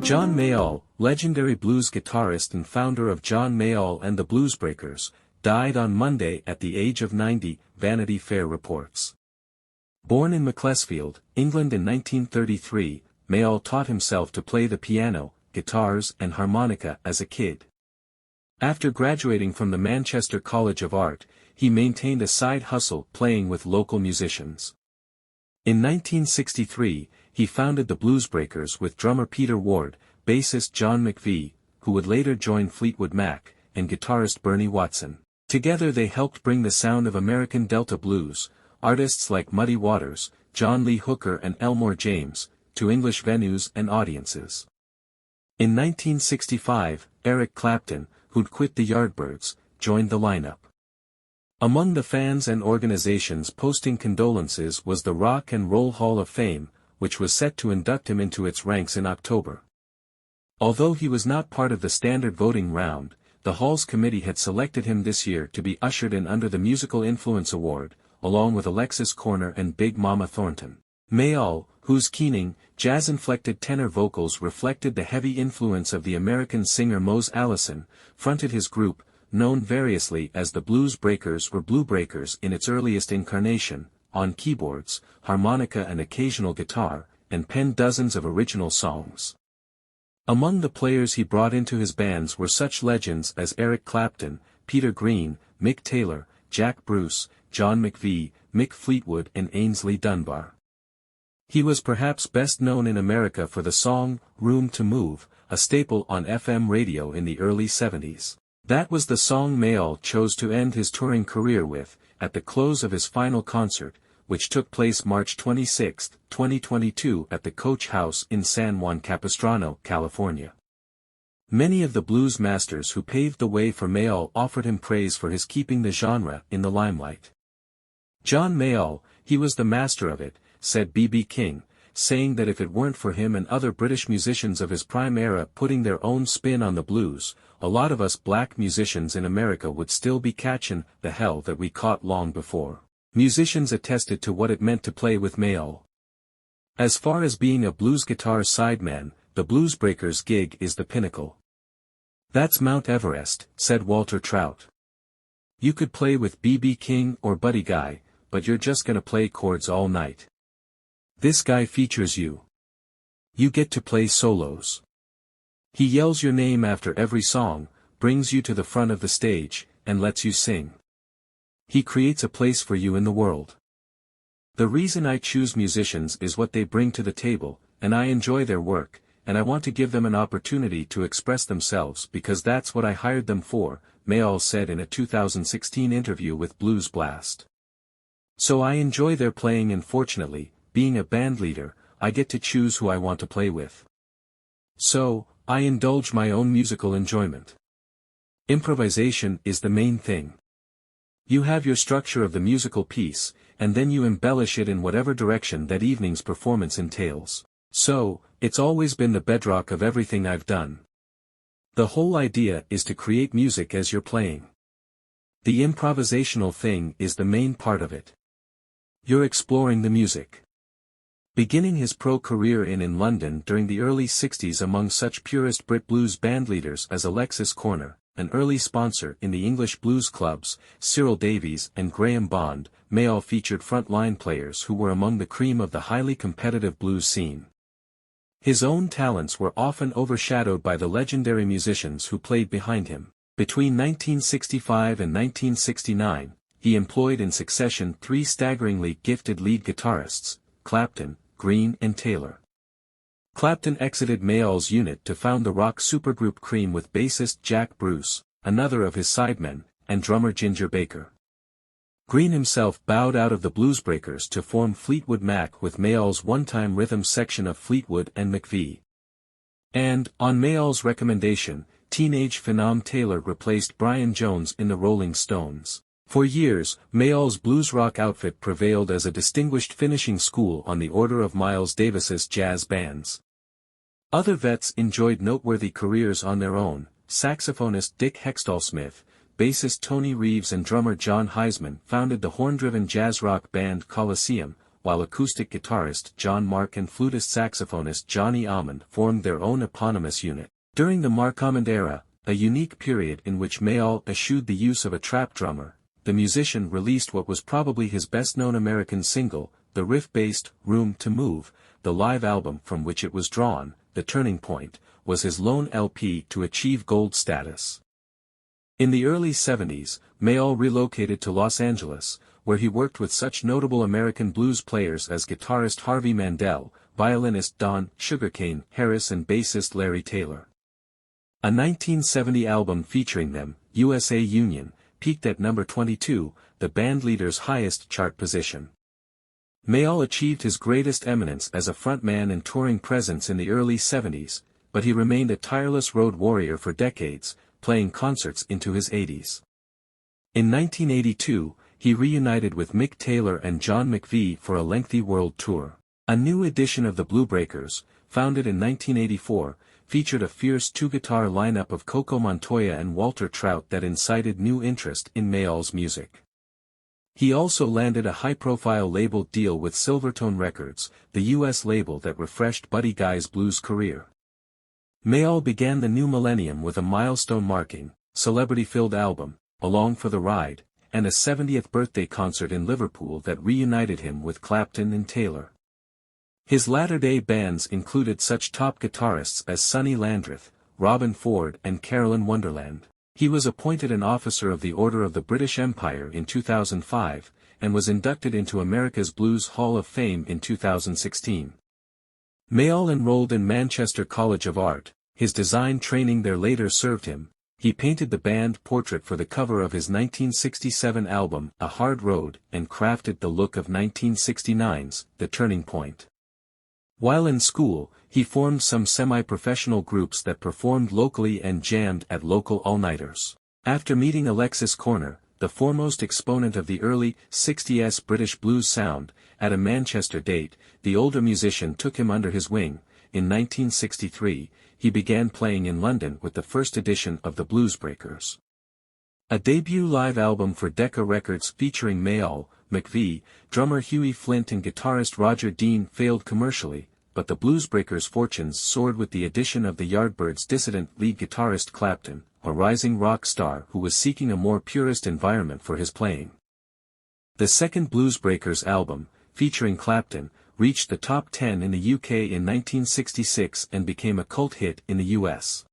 John Mayall, legendary blues guitarist and founder of John Mayall and the Bluesbreakers, died on Monday at the age of 90, Vanity Fair reports. Born in Macclesfield, England in 1933, Mayall taught himself to play the piano, guitars and harmonica as a kid. After graduating from the Manchester College of Art, he maintained a side hustle playing with local musicians. In 1963, he founded the Bluesbreakers with drummer Peter Ward, bassist John McVie, who would later join Fleetwood Mac, and guitarist Bernie Watson. Together they helped bring the sound of American Delta blues, artists like Muddy Waters, John Lee Hooker and Elmore James, to English venues and audiences. In 1965, Eric Clapton, who'd quit the Yardbirds, joined the lineup. Among the fans and organizations posting condolences was the Rock and Roll Hall of Fame, which was set to induct him into its ranks in October. Although he was not part of the standard voting round, the Hall's committee had selected him this year to be ushered in under the Musical Influence Award, along with Alexis Korner and Big Mama Thornton. Mayall, whose keening, jazz-inflected tenor vocals reflected the heavy influence of the American singer Mose Allison, fronted his group, known variously as the Bluesbreakers or Bluesbreakers in its earliest incarnation, on keyboards, harmonica and occasional guitar, and penned dozens of original songs. Among the players he brought into his bands were such legends as Eric Clapton, Peter Green, Mick Taylor, Jack Bruce, John McVie, Mick Fleetwood and Ainsley Dunbar. He was perhaps best known in America for the song, Room to Move, a staple on FM radio in the early 70s. That was the song Mayall chose to end his touring career with, at the close of his final concert, which took place March 26, 2022 at the Coach House in San Juan Capistrano, California. Many of the blues masters who paved the way for Mayall offered him praise for his keeping the genre in the limelight. John Mayall, he was the master of it, said B.B. King, saying that if it weren't for him and other British musicians of his prime era putting their own spin on the blues, a lot of us black musicians in America would still be catchin' the hell that we caught long before. Musicians attested to what it meant to play with Mayall. As far as being a blues guitar sideman, the Bluesbreakers gig is the pinnacle. That's Mount Everest, said Walter Trout. You could play with B.B. King or Buddy Guy, but you're just gonna play chords all night. This guy features you. You get to play solos. He yells your name after every song, brings you to the front of the stage, and lets you sing. He creates a place for you in the world. The reason I choose musicians is what they bring to the table, and I enjoy their work, and I want to give them an opportunity to express themselves because that's what I hired them for, Mayall said in a 2016 interview with Blues Blast. So I enjoy their playing and fortunately, being a bandleader, I get to choose who I want to play with. So, I indulge my own musical enjoyment. Improvisation is the main thing. You have your structure of the musical piece, and then you embellish it in whatever direction that evening's performance entails. So, it's always been the bedrock of everything I've done. The whole idea is to create music as you're playing. The improvisational thing is the main part of it. You're exploring the music. Beginning his pro career in London during the early 60s among such purist Brit blues bandleaders as Alexis Korner, an early sponsor in the English blues clubs, Cyril Davies and Graham Bond, Mayall featured front-line players who were among the cream of the highly competitive blues scene. His own talents were often overshadowed by the legendary musicians who played behind him. Between 1965 and 1969, he employed in succession three staggeringly gifted lead guitarists, Clapton, Green and Taylor. Clapton exited Mayall's unit to found the rock supergroup Cream with bassist Jack Bruce, another of his sidemen, and drummer Ginger Baker. Green himself bowed out of the Bluesbreakers to form Fleetwood Mac with Mayall's one-time rhythm section of Fleetwood and McVie. And, on Mayall's recommendation, teenage phenom Taylor replaced Brian Jones in the Rolling Stones. For years, Mayall's blues rock outfit prevailed as a distinguished finishing school on the order of Miles Davis's jazz bands. Other vets enjoyed noteworthy careers on their own, saxophonist Dick Hextall-Smith, bassist Tony Reeves and drummer John Heisman founded the horn-driven jazz rock band Coliseum, while acoustic guitarist John Mark and flutist saxophonist Johnny Almond formed their own eponymous unit. During the Mark Almond era, a unique period in which Mayall eschewed the use of a trap drummer, the musician released what was probably his best-known American single, the riff-based Room to Move. The live album from which it was drawn, The Turning Point, was his lone LP to achieve gold status. In the early 70s, Mayall relocated to Los Angeles, where he worked with such notable American blues players as guitarist Harvey Mandel, violinist Don Sugarcane Harris and bassist Larry Taylor. A 1970 album featuring them, USA Union, peaked at number 22, the bandleader's highest chart position. Mayall achieved his greatest eminence as a frontman and touring presence in the early 70s, but he remained a tireless road warrior for decades, playing concerts into his 80s. In 1982, he reunited with Mick Taylor and John McVie for a lengthy world tour. A new edition of the Bluesbreakers, founded in 1984, featured a fierce two-guitar lineup of Coco Montoya and Walter Trout that incited new interest in Mayall's music. He also landed a high-profile label deal with Silvertone Records, the U.S. label that refreshed Buddy Guy's blues career. Mayall began the new millennium with a milestone-marking, celebrity-filled album, Along for the Ride, and a 70th birthday concert in Liverpool that reunited him with Clapton and Taylor. His latter-day bands included such top guitarists as Sonny Landreth, Robin Ford and Carolyn Wonderland. He was appointed an Officer of the Order of the British Empire in 2005, and was inducted into America's Blues Hall of Fame in 2016. Mayall enrolled in Manchester College of Art, his design training there later served him. He painted the band portrait for the cover of his 1967 album, A Hard Road, and crafted the look of 1969's, The Turning Point. While in school, he formed some semi-professional groups that performed locally and jammed at local all-nighters. After meeting Alexis Corner, the foremost exponent of the early 60s British blues sound, at a Manchester date, the older musician took him under his wing. In 1963, he began playing in London with the first edition of the Bluesbreakers. A debut live album for Decca Records featuring Mayall, McVie, drummer Huey Flint and guitarist Roger Dean failed commercially, but the Bluesbreakers' fortunes soared with the addition of the Yardbirds' dissident lead guitarist Clapton, a rising rock star who was seeking a more purist environment for his playing. The second Bluesbreakers album, featuring Clapton, reached the top 10 in the UK in 1966 and became a cult hit in the US.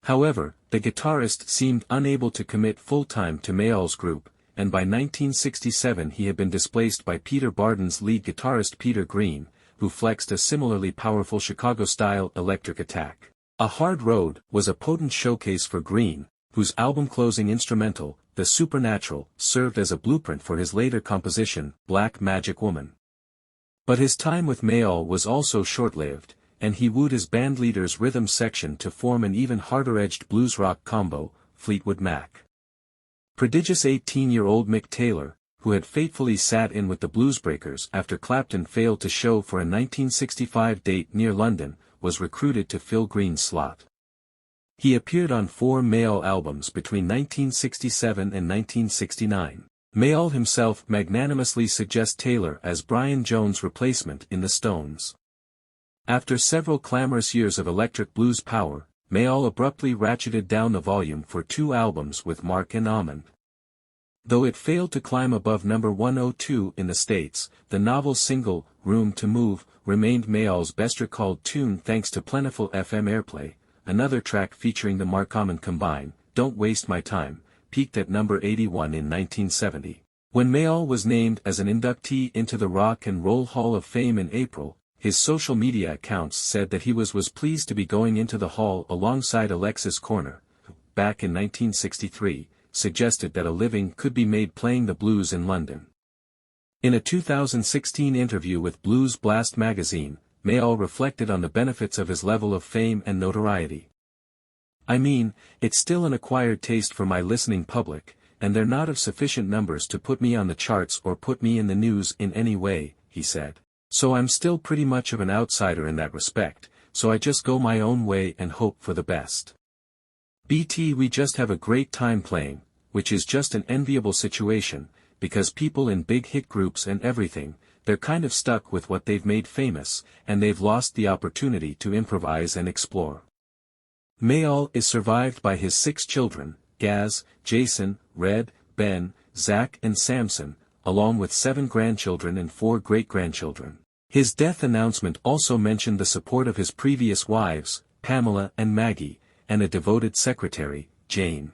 However, the guitarist seemed unable to commit full-time to Mayall's group, and by 1967 he had been displaced by Peter Barden's lead guitarist Peter Green, who flexed a similarly powerful Chicago-style electric attack. A Hard Road was a potent showcase for Green, whose album-closing instrumental, The Supernatural, served as a blueprint for his later composition, Black Magic Woman. But his time with Mayall was also short-lived, and he wooed his bandleader's rhythm section to form an even harder-edged blues-rock combo, Fleetwood Mac. Prodigious 18-year-old Mick Taylor, who had fatefully sat in with the Bluesbreakers after Clapton failed to show for a 1965 date near London, was recruited to fill Green's slot. He appeared on 4 Mayall albums between 1967 and 1969. Mayall himself magnanimously suggests Taylor as Brian Jones' replacement in the Stones. After several clamorous years of electric blues power, Mayall abruptly ratcheted down the volume for 2 albums with Mark and Almond. Though it failed to climb above number 102 in the States, the novel single, Room to Move, remained Mayall's best-recalled tune thanks to plentiful FM airplay. Another track featuring the Mark Almond combine, Don't Waste My Time, peaked at number 81 in 1970. When Mayall was named as an inductee into the Rock and Roll Hall of Fame in April, his social media accounts said that he was pleased to be going into the hall alongside Alexis Corner, who, back in 1963, suggested that a living could be made playing the blues in London. In a 2016 interview with Blues Blast magazine, Mayall reflected on the benefits of his level of fame and notoriety. I mean, it's still an acquired taste for my listening public, and they're not of sufficient numbers to put me on the charts or put me in the news in any way, he said. So I'm still pretty much of an outsider in that respect, so I just go my own way and hope for the best. BT, we just have a great time playing, which is just an enviable situation, because people in big hit groups and everything, they're kind of stuck with what they've made famous, and they've lost the opportunity to improvise and explore. Mayall is survived by his 6 children, Gaz, Jason, Red, Ben, Zach and Samson, along with 7 grandchildren and 4 great-grandchildren. His death announcement also mentioned the support of his previous wives, Pamela and Maggie, and a devoted secretary, Jane.